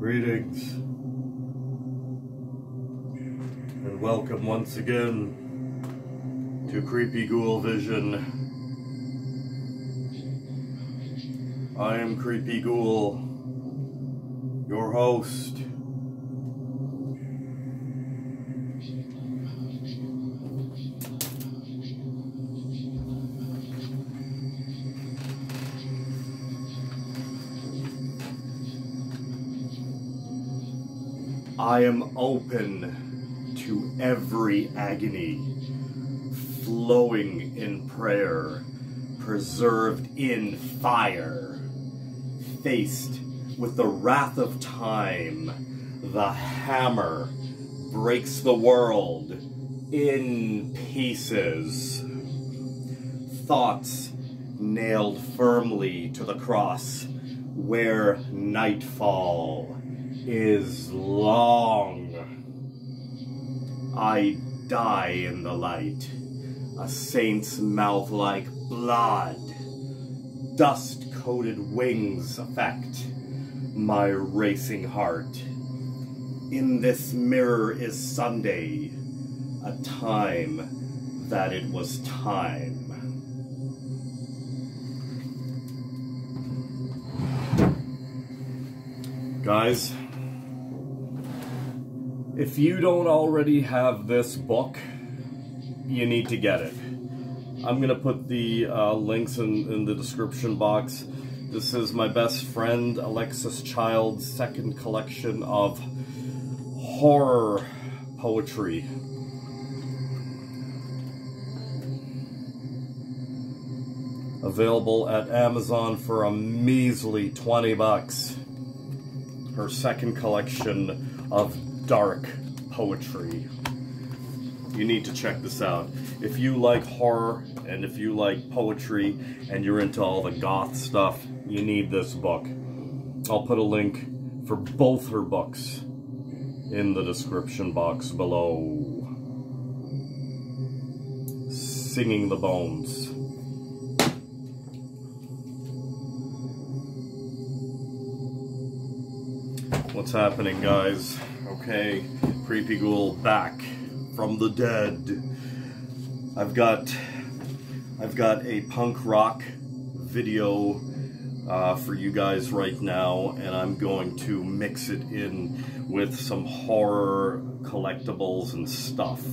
Greetings, and welcome once again to Creepy Ghoul Vision. I am Creepy Ghoul, your host. I am open to every agony, flowing in prayer, preserved in fire, faced with the wrath of time. The hammer breaks the world in pieces. Thoughts nailed firmly to the cross where nightfall is long. I die in the light, a saint's mouth like blood. Dust-coated wings affect my racing heart. In this mirror is Sunday, a time that it was time. Guys, if you don't already have this book, you need to get it. I'm going to put the links in the description box. This is my best friend, Alexis Child's second collection of horror poetry. Available at Amazon for a measly 20 bucks. Her second collection of dark poetry. You need to check this out. If you like horror and if you like poetry and you're into all the goth stuff, you need this book. I'll put a link for both her books in the description box below. Singing the Bones. What's happening, guys? Okay, Creepy Ghoul back from the dead. I've got a punk rock video for you guys right now, and I'm going to mix it in with some horror collectibles and stuff.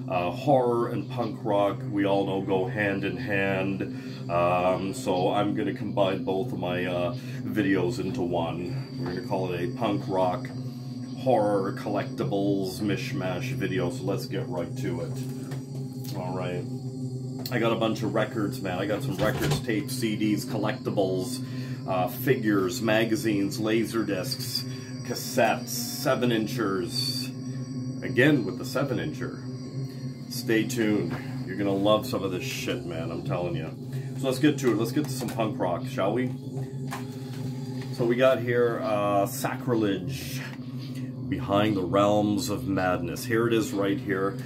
Horror and punk rock, we all know, go hand in hand. So I'm going to combine both of my videos into one. We're going to call it a punk rock horror collectibles mishmash video, so let's get right to it. Alright. I got a bunch of records, man. I got some records, tapes, CDs, collectibles, figures, magazines, laser discs, cassettes, 7-inchers. Again with the 7-incher. Stay tuned. You're gonna love some of this shit, man, I'm telling you. So let's get to it. Let's get to some punk rock, shall we? So we got here Sacrilege, Behind the Realms of Madness. Here it is right here.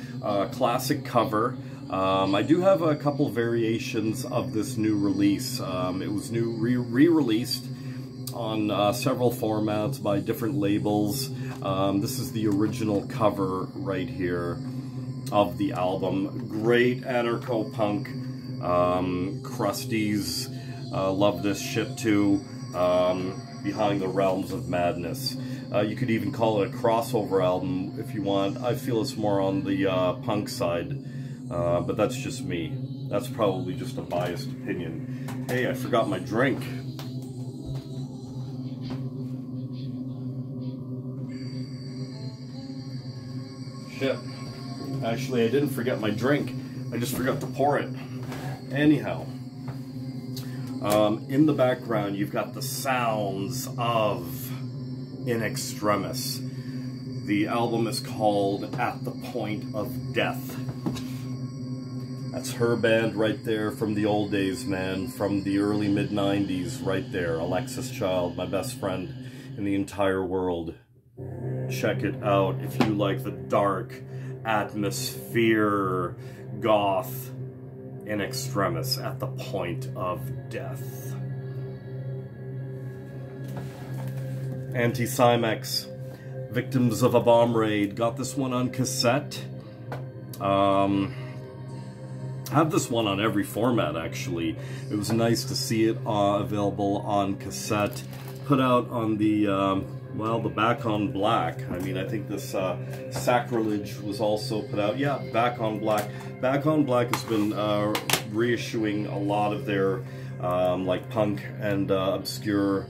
Classic cover. I do have a couple variations of this new release. It was re-released on several formats by different labels. This is the original cover right here of the album. Great anarcho-punk. Crusties love this shit too. Behind the Realms of Madness. You could even call it a crossover album if you want. I feel it's more on the punk side, but that's just me. That's probably just a biased opinion. Hey, I forgot my drink. Shit. Actually, I didn't forget my drink. I just forgot to pour it. Anyhow. In the background, you've got the sounds of In Extremis. The album is called At the Point of Death. That's her band right there from the old days, man. From the early mid-90s, right there. Alexis Child, my best friend in the entire world. Check it out if you like the dark atmosphere, goth, In Extremis, At the Point of Death. Anti-Cymex, Victims of a Bomb Raid. Got this one on cassette. Have this one on every format, actually. It was nice to see it available on cassette. Put out on the, well, the Back on Black. I mean, I think this Sacrilege was also put out. Yeah, Back on Black. Back on Black has been reissuing a lot of their, like, punk and obscure,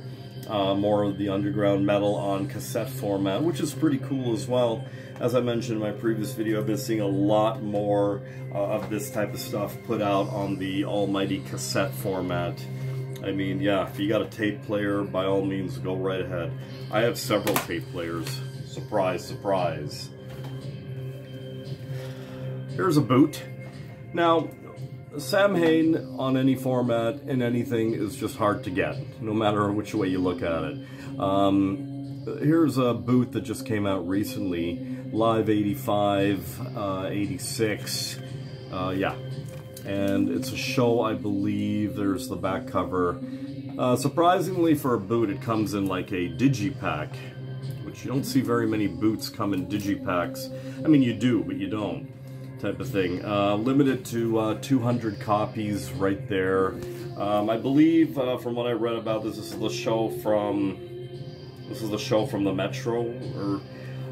more of the underground metal on cassette format, which is pretty cool as well. As I mentioned in my previous video, I've been seeing a lot more of this type of stuff put out on the almighty cassette format. I mean, yeah, if you got a tape player, by all means, go right ahead. I have several tape players. Surprise, surprise. Here's a boot. Now, Samhain on any format in anything is just hard to get, no matter which way you look at it. Here's a boot that just came out recently. Live 85, 86, yeah. And it's a show, I believe. There's the back cover. Surprisingly for a boot, it comes in like a digipack, which you don't see very many boots come in digipacks. I mean, you do, but you don't, type of thing. Limited to 200 copies right there. I believe, from what I read about this, this is the show from the Metro, or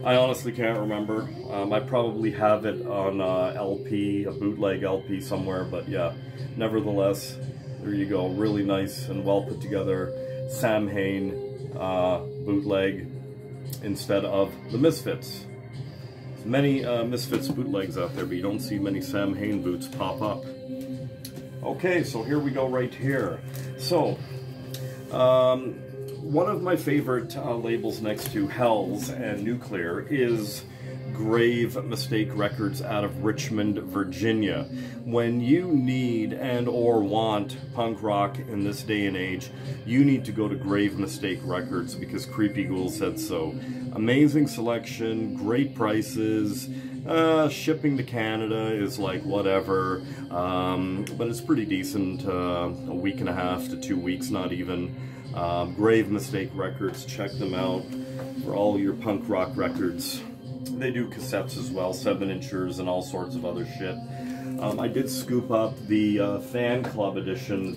I honestly can't remember. I probably have it on LP, a bootleg LP somewhere, but yeah, nevertheless, there you go. Really nice and well put together Samhain bootleg instead of the Misfits. There's many Misfits bootlegs out there, but you don't see many Samhain boots pop up. Okay, so here we go right here. So, one of my favorite labels next to Hells and Nuclear is Grave Mistake Records out of Richmond, Virginia. When you need and or want punk rock in this day and age, you need to go to Grave Mistake Records because Creepy Ghoul said so. Amazing selection, great prices, shipping to Canada is like whatever, but it's pretty decent, a week and a half to 2 weeks, not even. Grave Mistake Records, check them out for all your punk rock records. They do cassettes as well, 7-inchers and all sorts of other shit. I did scoop up the Fan Club edition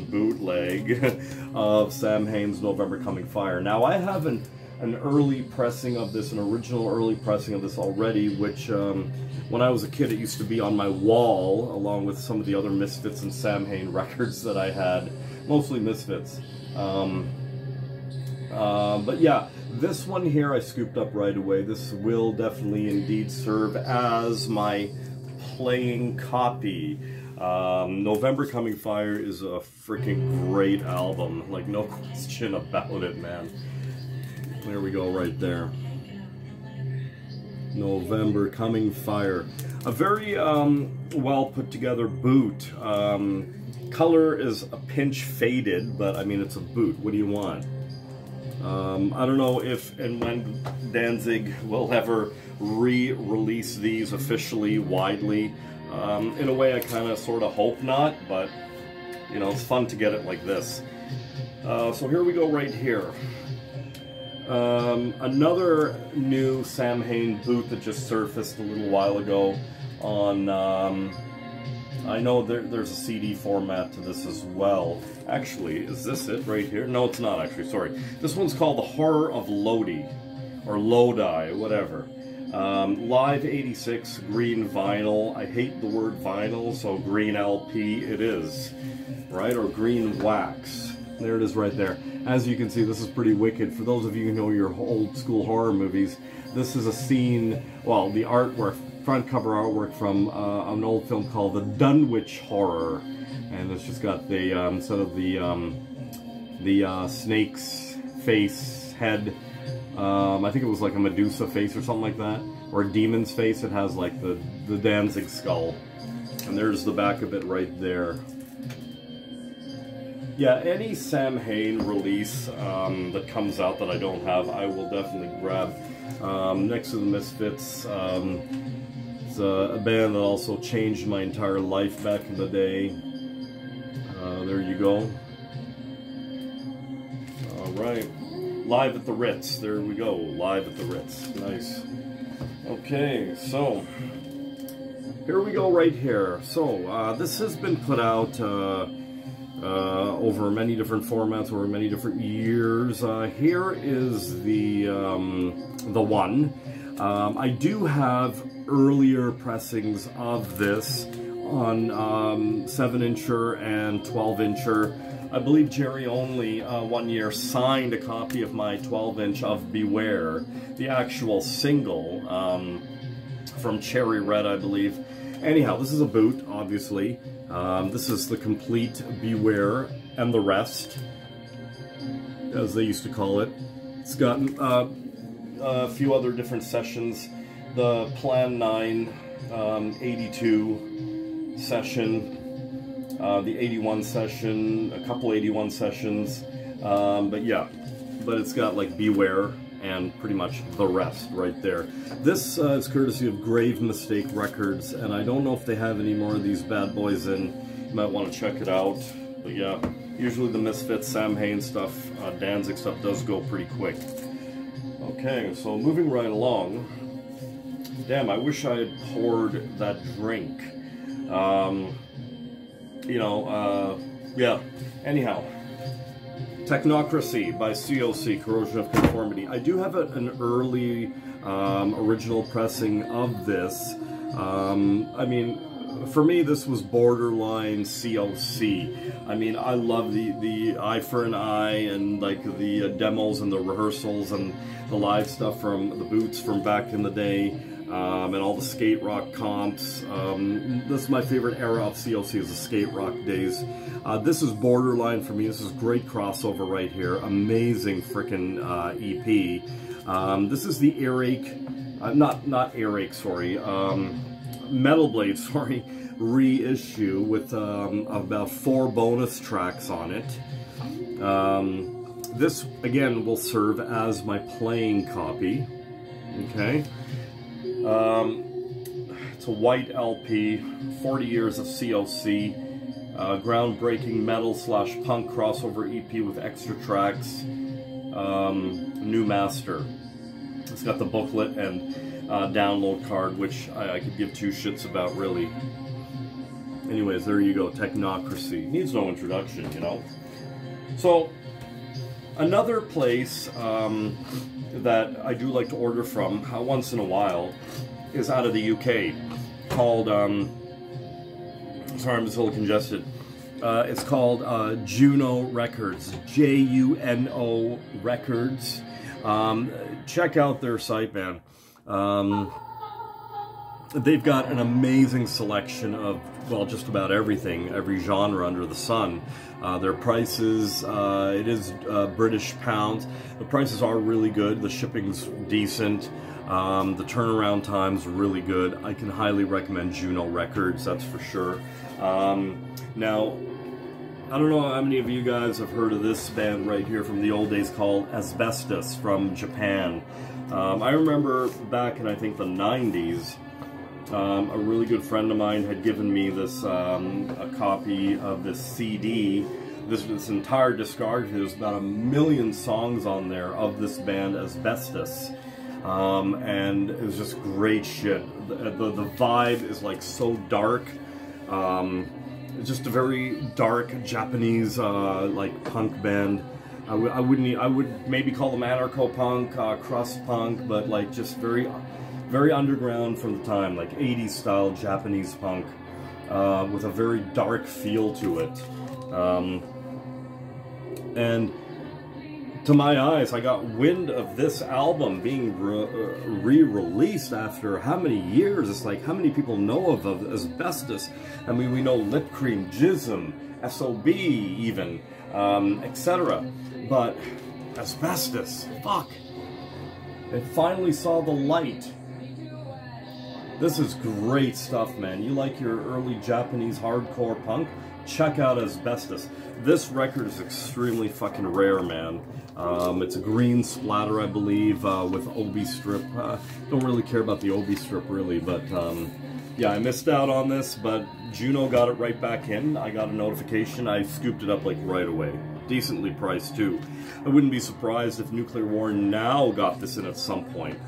bootleg of Samhain's November Coming Fire. Now I have an early pressing of this, an original early pressing of this already, which when I was a kid it used to be on my wall along with some of the other Misfits and Samhain records that I had, mostly Misfits. But yeah, this one here I scooped up right away. This will definitely indeed serve as my playing copy. November Coming Fire is a freaking great album, like no question about it, man. There we go, right there. November Coming Fire. A very well put together boot. Color is a pinch faded, but I mean, it's a boot. What do you want? I don't know if and when Danzig will ever re-release these officially, widely. In a way, I kind of sort of hope not, but, you know, it's fun to get it like this. So here we go right here. Another new Samhain boot that just surfaced a little while ago on, I know there's a CD format to this as well. Actually, is this it right here? No, it's not actually, sorry. This one's called The Horror of Lodi, or Lodi, whatever. Live 86, green vinyl. I hate the word vinyl, so green LP it is, right? Or green wax. There it is right there. As you can see, this is pretty wicked. For those of you who know your old school horror movies, this is a scene, well, the artwork, front cover artwork from an old film called The Dunwich Horror. And it's just got the, instead of the snake's face, head, I think it was like a Medusa face or something like that, or a demon's face, it has like the Danzig skull. And there's the back of it right there. Yeah, any Samhain release that comes out that I don't have, I will definitely grab. Next to the Misfits, it's a band that also changed my entire life back in the day. There you go. right. Live at the Ritz. There we go. Live at the Ritz. Nice. Okay, so here we go right here. So this has been put out over many different formats, over many different years. Here is the one. I do have earlier pressings of this on 7-incher and 12-incher. I believe Jerry Only one year signed a copy of my 12-inch of Beware, the actual single from Cherry Red, I believe. Anyhow, this is a boot, obviously. This is the complete Beware and the Rest, as they used to call it. It's gotten a few other different sessions. The Plan 9 82 session, the 81 session, a couple 81 sessions, but yeah, but it's got like Beware and pretty much the Rest right there. This is courtesy of Grave Mistake Records, and I don't know if they have any more of these bad boys in. You might want to check it out, but yeah, usually the Misfits, Sam Hain stuff, Danzig stuff does go pretty quick. Okay, so moving right along. Damn, I wish I had poured that drink. You know, yeah. Anyhow, Technocracy by COC, Corrosion of Conformity. I do have an early original pressing of this. I mean, for me, this was borderline COC. I mean, I love the Eye for an Eye and like the demos and the rehearsals and the live stuff from the Boots from back in the day, and all the skate rock comps. This is my favorite era of COC, is the skate rock days. This is borderline for me. This is great crossover right here. Amazing freaking EP. This is the Earache, not Earache, sorry. Metal Blade, sorry, reissue with about 4 bonus tracks on it. This, again, will serve as my playing copy. Okay. It's a white LP, 40 years of COC, groundbreaking metal/punk crossover EP with extra tracks, new master. It's got the booklet and download card, which I could give 2 shits about, really. Anyways, there you go, Technocracy. Needs no introduction, you know? So, another place that I do like to order from once in a while is out of the UK, called, sorry, I'm just a little congested. It's called Juno Records, Juno Records. Check out their site, man. They've got an amazing selection of, well, just about everything, every genre under the sun. Their prices, it is British pounds. The prices are really good. The shipping's decent. The turnaround time's really good. I can highly recommend Juno Records, that's for sure. Now, I don't know how many of you guys have heard of this band right here from the old days called Asbestos from Japan. I remember back in, I think, the 90s, a really good friend of mine had given me this, a copy of this CD, this entire discography. There's about 1 million songs on there of this band Asbestos, and it was just great shit. The vibe is like so dark, just a very dark Japanese like punk band. I would maybe call them anarcho-punk, crust punk, but like just very underground from the time, like 80s style Japanese punk, with a very dark feel to it. And to my eyes, I got wind of this album being re-released after how many years? It's like, how many people know of Asbestos? I mean, we know Lip Cream, Jism, SOB even, etc. But Asbestos, fuck. It finally saw the light. This is great stuff, man. You like your early Japanese hardcore punk? Check out Asbestos. This record is extremely fucking rare, man. It's a green splatter, I believe, with Obi strip. Don't really care about the Obi strip, really, but yeah, I missed out on this, but Juno got it right back in. I got a notification. I scooped it up like right away. decently priced too. I wouldn't be surprised if Nuclear War Now got this in at some point.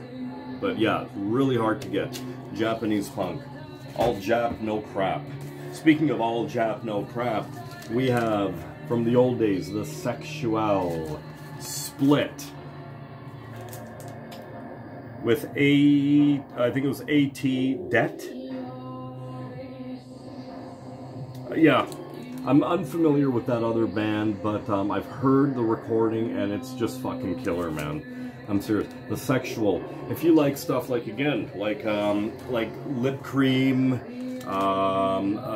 But yeah, really hard to get. Japanese punk. All Jap, no crap. Speaking of all Jap, no crap, we have, from the old days, the Sexual split. With I think it was A.T. Det. Yeah, I'm unfamiliar with that other band, but I've heard the recording and it's just fucking killer, man. I'm serious. The Sexual. If you like stuff like, again, like Lip Cream,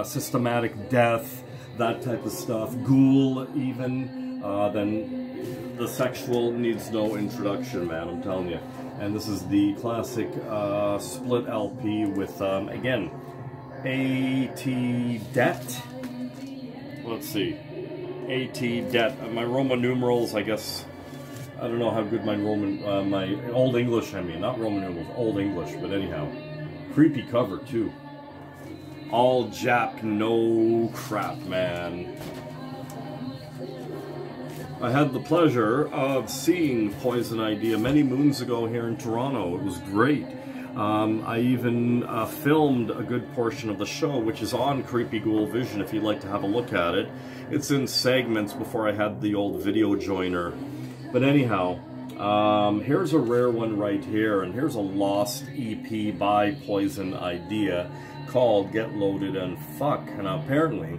Systematic Death, that type of stuff, Ghoul even, then the Sexual needs no introduction, man, I'm telling you. And this is the classic split LP with, again, A.T. Det. Let's see. A.T. Det. My Roman numerals, I guess, I don't know how good my my Old English, I mean, not Roman numerals, Old English, but anyhow. Creepy cover, too. All Jap, no crap, man. I had the pleasure of seeing Poison Idea many moons ago here in Toronto. It was great. I even filmed a good portion of the show, which is on Creepy Ghoul Vision if you'd like to have a look at it. It's in segments before I had the old video joiner. But anyhow, here's a rare one right here, and here's a lost EP by Poison Idea called Get Loaded and Fuck. And apparently,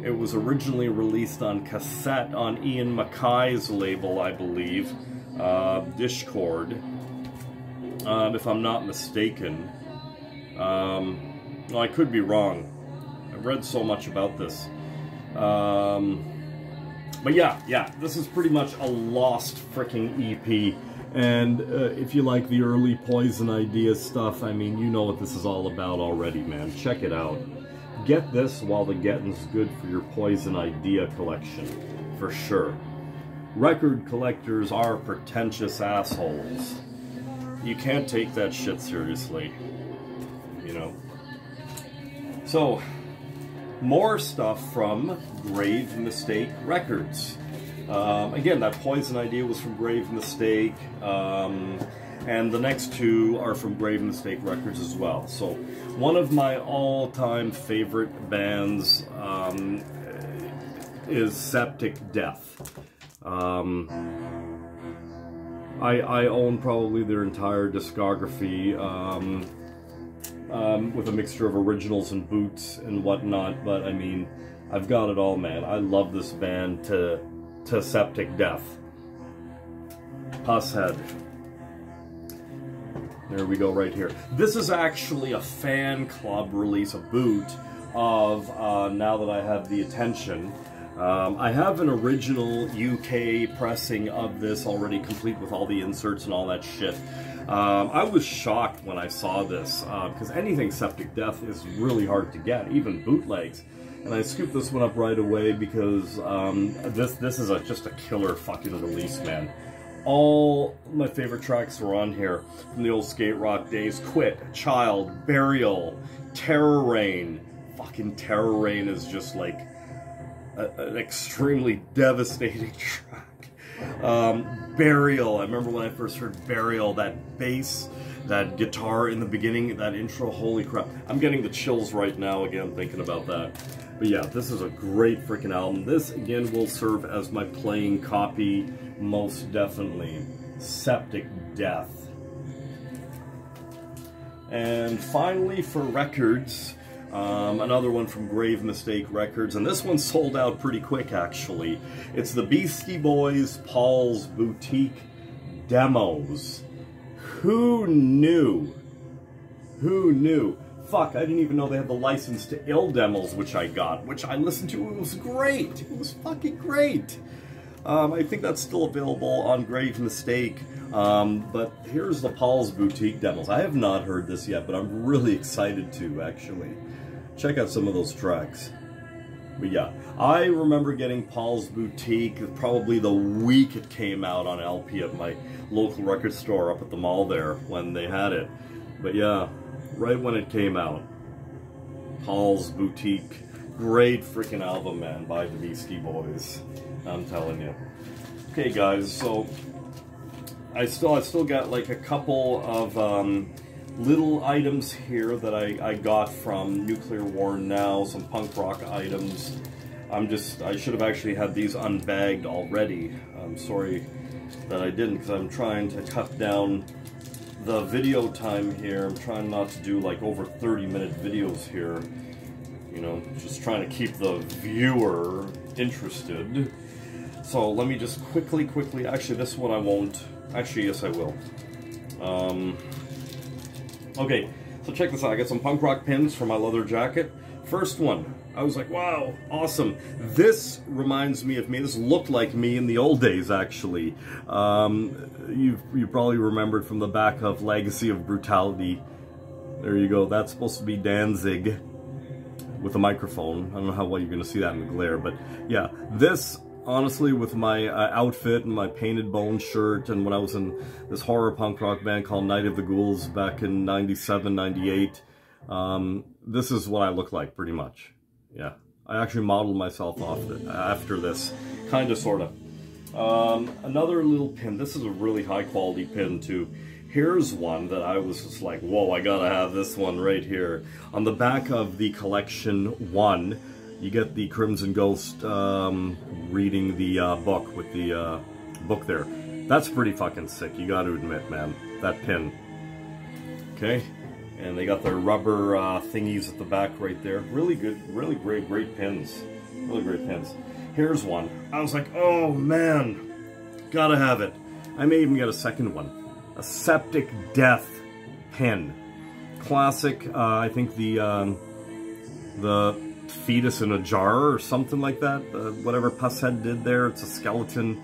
it was originally released on cassette on Ian Mackay's label, I believe, Discord, if I'm not mistaken. No, I could be wrong. I've read so much about this. But yeah, this is pretty much a lost freaking EP. And if you like the early Poison Idea stuff, I mean, you know what this is all about already, man. Check it out. Get this while the getting's good for your Poison Idea collection, for sure. Record collectors are pretentious assholes. You can't take that shit seriously, you know. So, more stuff from Grave Mistake Records. Again, that Poison Idea was from Grave Mistake, and the next two are from Grave Mistake Records as well. So, one of my all-time favorite bands is Septic Death. I own probably their entire discography, with a mixture of originals and boots and whatnot, but I mean, I've got it all, man. I love this band to Septic Death. Pusshead. There we go, right here. This is actually a fan club release, a boot of Now That I Have the Attention. I have an original UK pressing of this already, complete with all the inserts and all that shit. I was shocked when I saw this, because anything Septic Death is really hard to get, even bootlegs. And I scooped this one up right away because this is just a killer fucking release, man. All my favorite tracks are on here from the old skate rock days. Quit, Child, Burial, Terror Rain. Fucking Terror Rain is just like an extremely devastating track. Burial, I remember when I first heard Burial, that bass, that guitar in the beginning, that intro, holy crap. I'm getting the chills right now again thinking about that. But yeah, this is a great freaking album. This, again, will serve as my playing copy, most definitely. Septic Death. And finally, for records, another one from Grave Mistake Records, and this one sold out pretty quick, actually. It's the Beastie Boys Paul's Boutique Demos. Who knew? Who knew? Fuck, I didn't even know they had the license to Ill Demos, which I got, which I listened to. It was great. It was fucking great. I think that's still available on Grave Mistake. But here's the Paul's Boutique Demos. I have not heard this yet, but I'm really excited to, actually. Check out some of those tracks. But yeah, I remember getting Paul's Boutique probably the week it came out on LP at my local record store up at the mall there when they had it. But yeah, right when it came out. Paul's Boutique Great freaking album, man, by the Beastie Boys. I'm telling you. Okay, guys, so I still got like a couple of little items here that I got from Nuclear War Now, some punk rock items. I should have actually had these unbagged already. I'm sorry that I didn't, because I'm trying to cut down the video time here. I'm trying not to do like over 30-minute videos here. You know, just trying to keep the viewer interested. So let me just quickly, actually this one I won't. Actually, yes I will. Okay, so check this out. I got some punk rock pins for my leather jacket. First one, I was like, wow, awesome. This reminds me of me. This looked like me in the old days, actually. You probably remembered from the back of Legacy of Brutality. There you go. That's supposed to be Danzig with a microphone. I don't know how well you're going to see that in the glare, but yeah, this, honestly, with my outfit and my painted bone shirt, and when I was in this horror punk rock band called Night of the Ghouls back in 97, 98, this is what I look like, pretty much. Yeah, I actually modeled myself after this, kind of, sort of. Another little pin. This is a really high quality pin too. Here's one that I was just like, whoa, I gotta have this one right here. On the back of the collection 1, you get the Crimson Ghost reading the book with the book there. That's pretty fucking sick, you gotta admit, man. That pin. Okay, and they got their rubber thingies at the back right there. Really good, really great pins. Really great pins. Here's one. I was like, oh man, gotta have it. I may even get a second one. A Septic Death pin. Classic, I think the fetus in a jar or something like that. Whatever Pusshead did there, it's a skeleton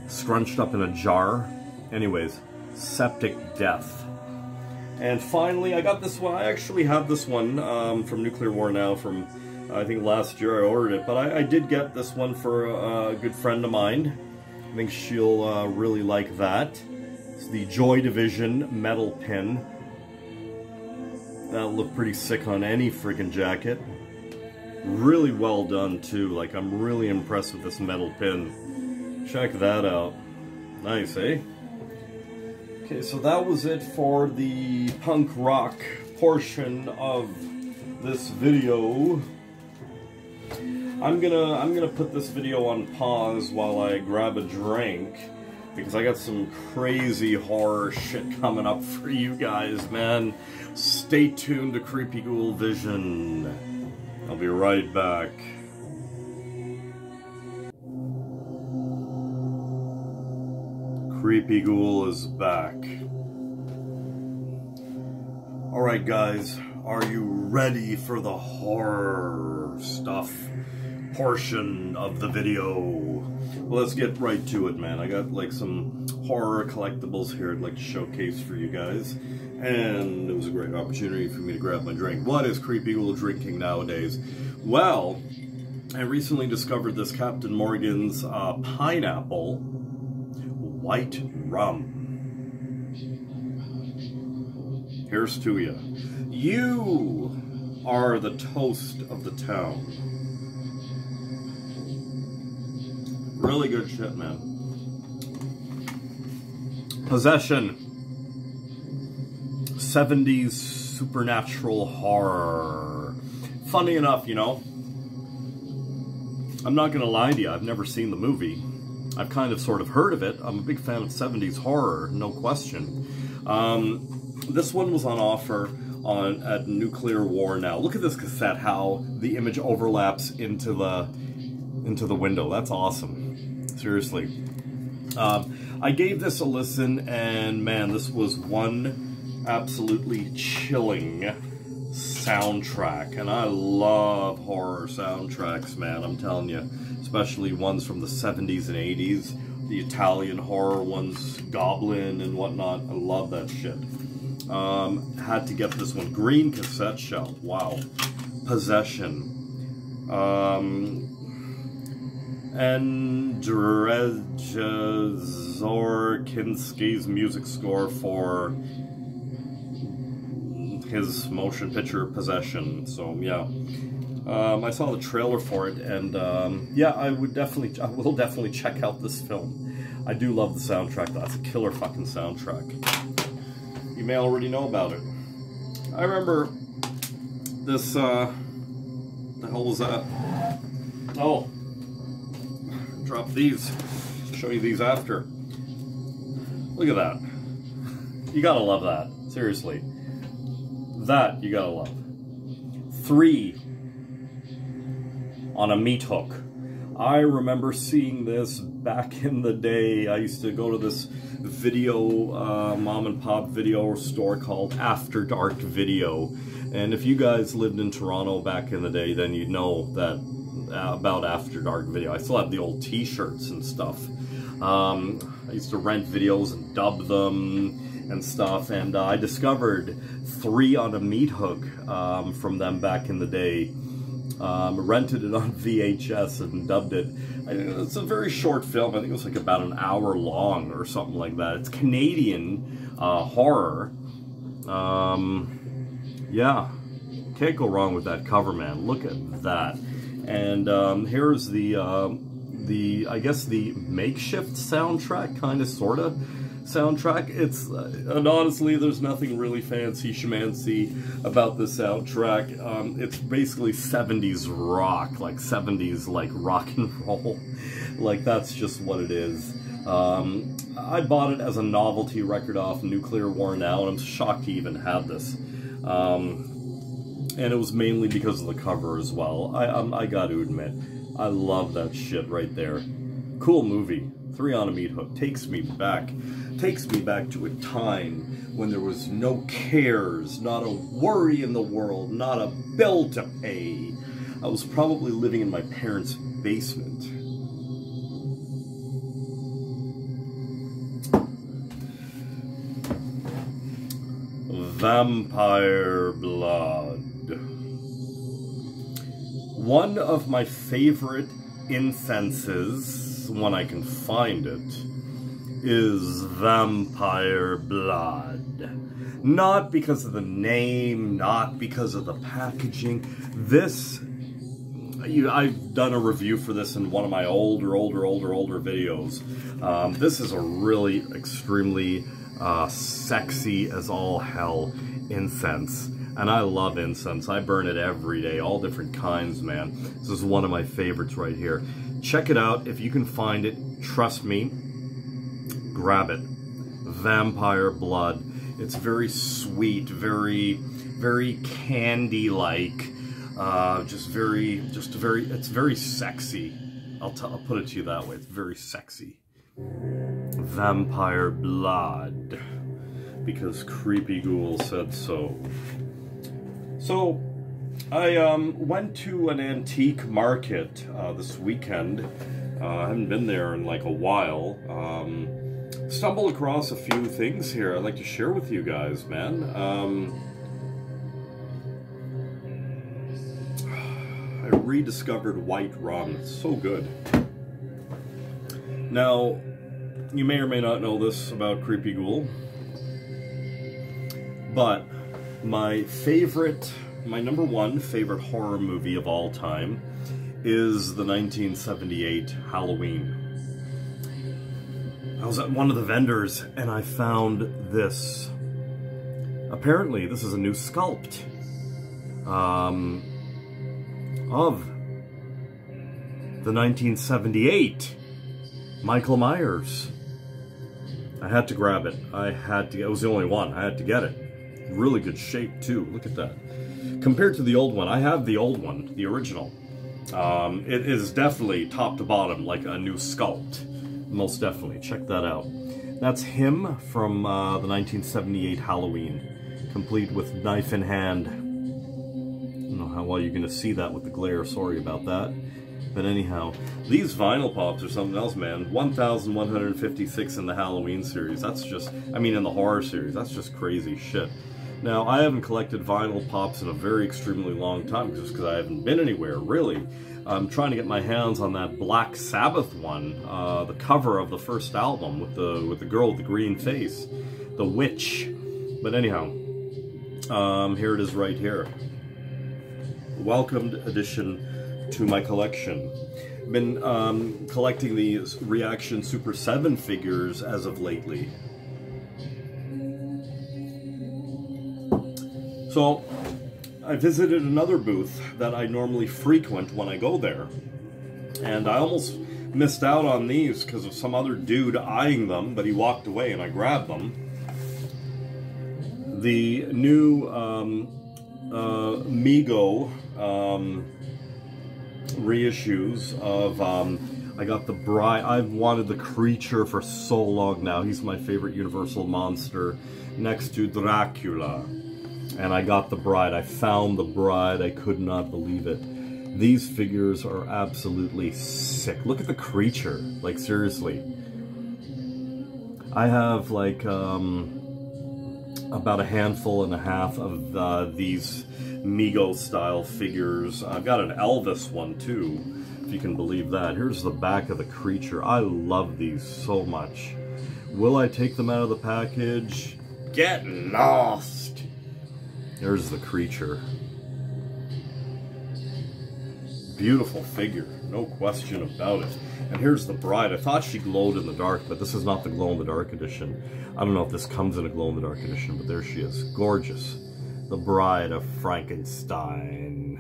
scrunched up in a jar. Anyways, Septic Death. And finally, I got this one. I actually have this one from Nuclear War Now from, I think last year I ordered it. But I did get this one for a good friend of mine. I think she'll really like that. It's the Joy Division metal pin. That'll look pretty sick on any freaking jacket. Really well done too. Like, I'm really impressed with this metal pin. Check that out. Nice, eh? Okay, so that was it for the punk rock portion of this video. I'm gonna put this video on pause while I grab a drink, because I got some crazy horror shit coming up for you guys, man. Stay tuned to Creepy Ghoul Vision. I'll be right back. Creepy Ghoul is back. Alright guys, are you ready for the horror stuff portion of the video? Well, let's get right to it, man. I got like some horror collectibles here I'd like to showcase for you guys, and it was a great opportunity for me to grab my drink. What is Creepy Ghoul drinking nowadays? Well, I recently discovered this Captain Morgan's pineapple white rum. Here's to you. You are the toast of the town. Really good shit, man. Possession. 70s supernatural horror. Funny enough, you know, I'm not gonna lie to you, I've never seen the movie. I've kind of sort of heard of it. I'm a big fan of 70s horror, no question. This one was on offer at Nuclear War Now. Look at this cassette, how the image overlaps into the window. That's awesome. Seriously. I gave this a listen, and man, this was one absolutely chilling soundtrack. And I love horror soundtracks, man, I'm telling you. Especially ones from the 70s and 80s. The Italian horror ones, Goblin and whatnot. I love that shit. Had to get this one. Green cassette shell. Wow. Possession. And Zorkinski's music score for his motion picture Possession. So yeah, I saw the trailer for it, and yeah, I will definitely check out this film. I do love the soundtrack. That's a killer fucking soundtrack. You may already know about it. I remember this, the hell was that? Oh, drop these. Show you these after. Look at that. You gotta love that. Seriously. That you gotta love. 3 on a meat hook. I remember seeing this back in the day. I used to go to this video, mom and pop video store called After Dark Video. And if you guys lived in Toronto back in the day, then you'd know that about After Dark Video. I still have the old t-shirts and stuff. I used to rent videos and dub them and stuff, and I discovered 3 on a meat hook from them back in the day. Rented it on VHS and dubbed it. It's a very short film. I think it was like about an hour long or something like that. It's Canadian horror. Yeah, can't go wrong with that cover, man. Look at that. And here's I guess the makeshift soundtrack, kind of, sort of soundtrack. It's and honestly, there's nothing really fancy schmancy about the soundtrack. It's basically 70s rock, like 70s like rock and roll. Like, that's just what it is. I bought it as a novelty record off Nuclear War Now, and I'm shocked to even have this. And it was mainly because of the cover as well. I got to admit, I love that shit right there. Cool movie. 3 on a meat hook. Takes me back to a time when there was no cares, not a worry in the world, not a bill to pay. I was probably living in my parents' basement. Vampire blood. One of my favorite incenses, when I can find it, is vampire blood. Not because of the name, not because of the packaging. This, I've done a review for this in one of my older videos. This is a really extremely sexy as all hell incense. And I love incense. I burn it every day, all different kinds, man. This is one of my favorites right here. Check it out. If you can find it, trust me, grab it. Vampire blood. It's very sweet, very candy-like. It's very sexy. I'll put it to you that way. It's very sexy. Vampire blood. Because Creepy Ghoul said so. So, I went to an antique market this weekend. I haven't been there in like a while. Stumbled across a few things here I'd like to share with you guys, man. I rediscovered white rum. It's so good. Now, you may or may not know this about Creepy Ghoul, but my number one favorite horror movie of all time is the 1978 Halloween. I was at one of the vendors and I found this. Apparently, this is a new sculpt of the 1978 Michael Myers. I had to grab it. It was the only one. I had to get it. Really good shape too. Look at that. Compared to the old one, I have the old one, the original. It is definitely top to bottom like a new sculpt. Most definitely. Check that out. That's him from the 1978 Halloween, complete with knife in hand. I don't know how well you're going to see that with the glare. Sorry about that. But anyhow, these vinyl pops are something else, man. 1,156 in the Halloween series. That's just, I mean, in the horror series. That's just crazy shit. Now, I haven't collected vinyl pops in a very extremely long time, just because I haven't been anywhere, really. I'm trying to get my hands on that Black Sabbath one, the cover of the first album with the girl with the green face, the witch. But anyhow, here it is right here. welcomed addition to my collection. I've been collecting these Reaction Super 7 figures as of lately. So, I visited another booth that I normally frequent when I go there. And I almost missed out on these because of some other dude eyeing them, but he walked away and I grabbed them. The new Mego reissues of, I got the Bride. I've wanted the Creature for so long now. He's my favorite Universal monster next to Dracula. And I got the Bride. I found the Bride. I could not believe it. These figures are absolutely sick. Look at the Creature. Like, seriously. I have, like, about a handful and a half of these Mego-style figures. I've got an Elvis one, too, if you can believe that. Here's the back of the Creature. I love these so much. Will I take them out of the package? Get lost! There's the Creature. Beautiful figure, no question about it. And here's the Bride. I thought she glowed in the dark, but this is not the glow-in-the-dark edition. I don't know if this comes in a glow-in-the-dark edition, but there she is. Gorgeous. The Bride of Frankenstein.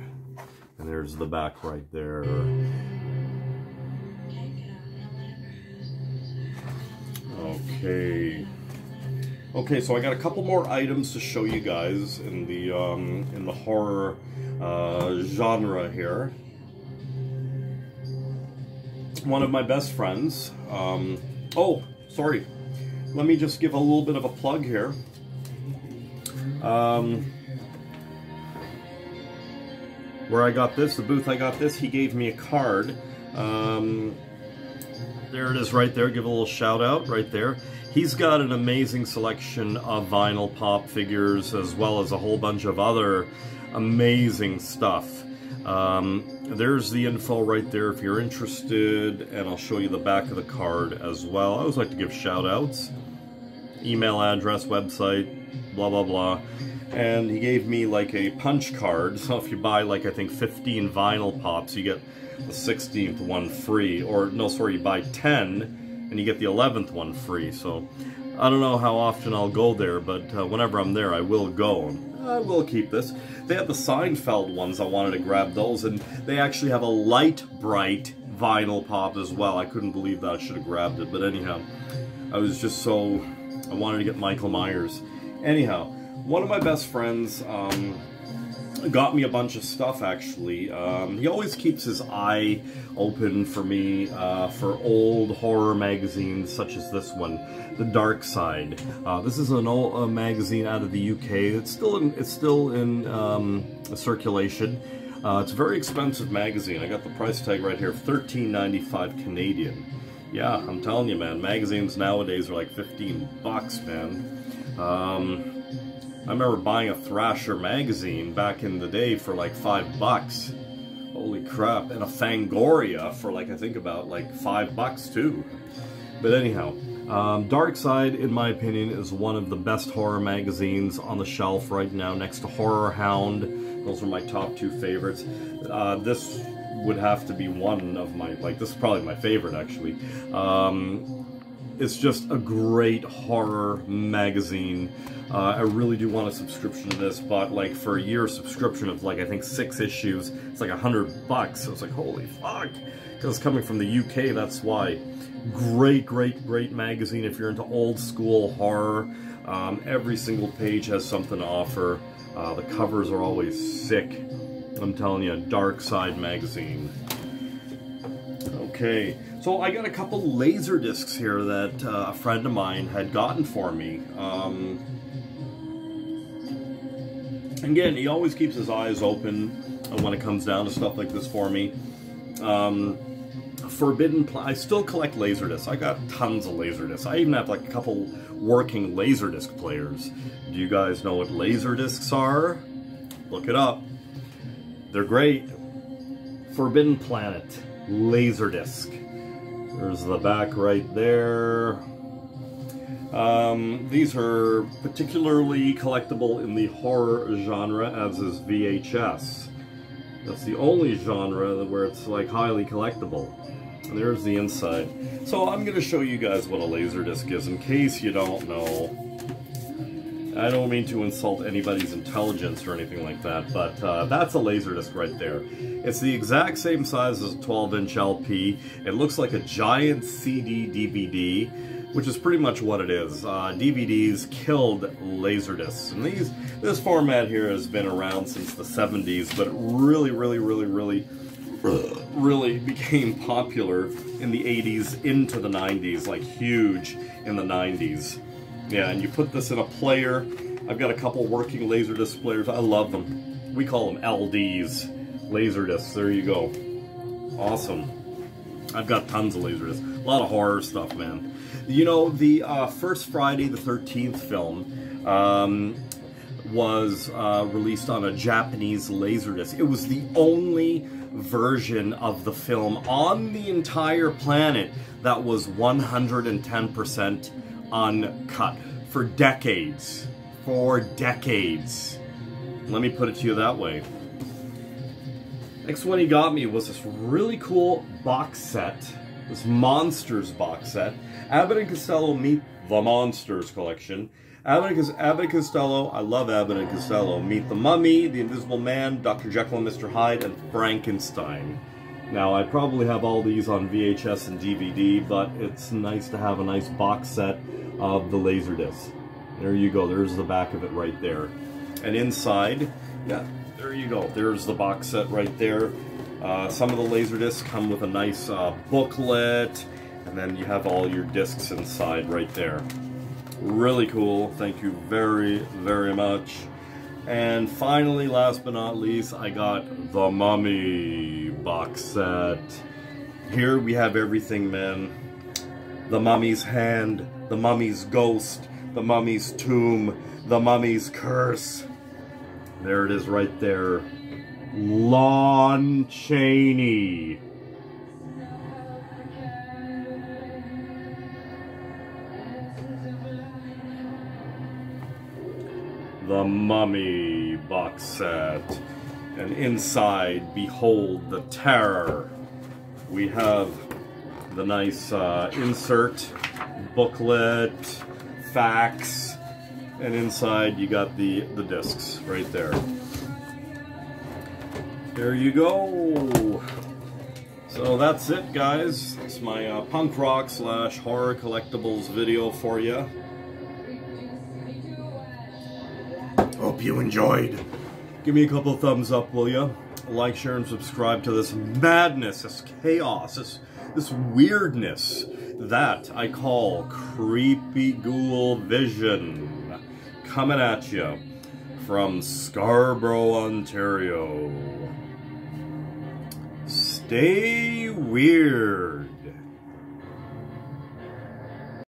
And there's the back right there. Okay. Okay, so I got a couple more items to show you guys in the horror genre here. One of my best friends. Oh, sorry. Let me just give a little bit of a plug here. Where I got this, the booth I got this, he gave me a card. There it is right there. Give a little shout out right there. He's got an amazing selection of vinyl pop figures as well as a whole bunch of other amazing stuff. There's the info right there if you're interested, and I'll show you the back of the card as well. I always like to give shout outs. Email address, website, blah blah blah. And he gave me like a punch card, so if you buy like I think 15 vinyl pops, you get the 16th one free. Or no, sorry, you buy 10 and you get the 11th one free. So I don't know how often I'll go there, but whenever I'm there I will go. I will keep this. They have the Seinfeld ones. I wanted to grab those, and they actually have a light bright vinyl pop as well. I couldn't believe that. I should have grabbed it, but anyhow, I was just so, I wanted to get Michael Myers. Anyhow, one of my best friends got me a bunch of stuff, actually. He always keeps his eye open for me for old horror magazines such as this one, The Dark Side. This is an old magazine out of the UK. It's still in circulation. It's a very expensive magazine. I got the price tag right here, $13.95 Canadian. Yeah, I'm telling you, man, magazines nowadays are like 15 bucks, man. I remember buying a Thrasher magazine back in the day for like 5 bucks. Holy crap. And a Fangoria for like, I think about like 5 bucks too. But anyhow, Dark Side, in my opinion, is one of the best horror magazines on the shelf right now, next to Horror Hound. Those are my top 2 favorites. This would have to be one of my, like, this is probably my favorite actually. It's just a great horror magazine. I really do want a subscription to this, but like for a year subscription of like I think 6 issues, it's like $100 bucks. So it's like, holy fuck, because it's coming from the UK, that's why. Great magazine if you're into old school horror. Every single page has something to offer. The covers are always sick. I'm telling you, Dark Side magazine. Okay, so I got a couple laser discs here that a friend of mine had gotten for me. Again, he always keeps his eyes open when it comes down to stuff like this for me. I still collect Laserdiscs. I got tons of Laserdiscs. I even have like a couple working Laserdisc players. Do you guys know what Laserdiscs are? Look it up. They're great. Forbidden Planet Laserdisc. There's the back right there. These are particularly collectible in the horror genre, as is VHS. That's the only genre where it's like highly collectible. And there's the inside. So I'm going to show you guys what a Laserdisc is in case you don't know. I don't mean to insult anybody's intelligence or anything like that, but that's a Laserdisc right there. It's the exact same size as a 12-inch LP. It looks like a giant CD DVD, which is pretty much what it is. DVDs killed Laserdiscs. And this format here has been around since the 70s, but it really became popular in the 80s into the 90s, like huge in the 90s. Yeah, and you put this in a player. I've got a couple working Laserdisc players. I love them. We call them LDs. Laserdiscs. There you go. Awesome. I've got tons of Laserdiscs. A lot of horror stuff, man. You know, the first Friday the 13th film was released on a Japanese Laserdisc. It was the only version of the film on the entire planet that was 110% uncut for decades. For decades. Let me put it to you that way. Next one he got me was this really cool box set. This Monsters box set. Abbott and Costello Meet the Monsters collection. Abbott and Costello, I love Abbott and Costello. Meet the Mummy, the Invisible Man, Dr. Jekyll and Mr. Hyde, and Frankenstein. Now, I probably have all these on VHS and DVD, but it's nice to have a nice box set of the Laserdisc. There you go, there's the back of it right there. And inside, yeah, there you go, there's the box set right there. Some of the Laserdiscs come with a nice booklet, and then you have all your discs inside right there. Really cool, thank you very, very much. And finally, last but not least, I got the Mummy box set. Here we have everything, man. The Mummy's hand, the Mummy's ghost, the Mummy's tomb, the Mummy's curse. There it is right there. Lon Chaney. The Mummy box set. And inside, behold the terror. We have the nice insert, booklet, facts, and inside you got the discs right there. There you go. So that's it, guys. It's my punk rock / horror collectibles video for you. Hope you enjoyed. Give me a couple of thumbs up, will ya? Like, share, and subscribe to this madness, this chaos, this weirdness that I call Creepy Ghoul Vision. Coming at you from Scarborough, Ontario. Stay weird.